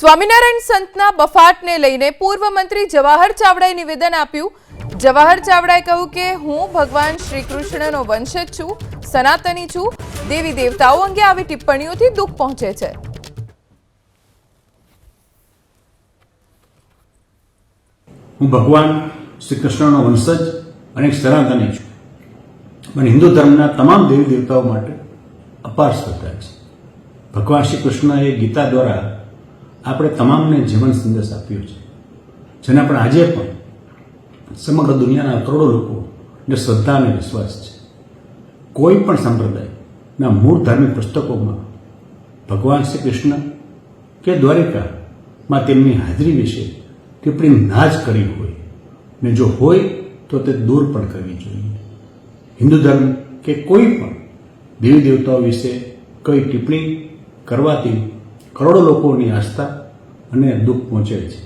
સ્વામિનારાયણ સંતના બફાટને લઈને પૂર્વ મંત્રી જવાહર ચાવડાએ નિવેદન આપ્યું। જવાહર ચાવડાએ કહ્યું કે હું ભગવાન શ્રી કૃષ્ણનો વંશજ છું, સનાતની છું। દેવી દેવતાઓ અંગે આવી ટિપ્પણીઓથી દુઃખ પહોંચે છે। હું ભગવાન શ્રી કૃષ્ણનો વંશજ અને સનાતની છું। મને હિન્દુ ધર્મના તમામ દેવી દેવતાઓ માટે અપાર શ્રદ્ધા છે। ભગવાન શ્રી કૃષ્ણએ ગીતા દ્વારા આપણે તમામને જીવન સંદેશ આપ્યો છે, જેના પર આજે પણ સમગ્ર દુનિયાના કરોડો લોકોને શ્રદ્ધા અને વિશ્વાસ છે। કોઈ પણ સંપ્રદાયના મૂળ ધાર્મિક પુસ્તકોમાં ભગવાન શ્રી કૃષ્ણ કે દ્વારિકામાં તેમની હાજરી વિશે ટિપ્પણી ના જ કરી હોય, ને જો હોય તો તે દૂર પણ કરવી જોઈએ। હિન્દુ ધર્મ કે કોઈ પણ દેવી દેવતાઓ વિશે કઈ ટિપ્પણી કરવાથી કરોડો લોકોની આસ્થા અને દુઃખ પહોંચે છે।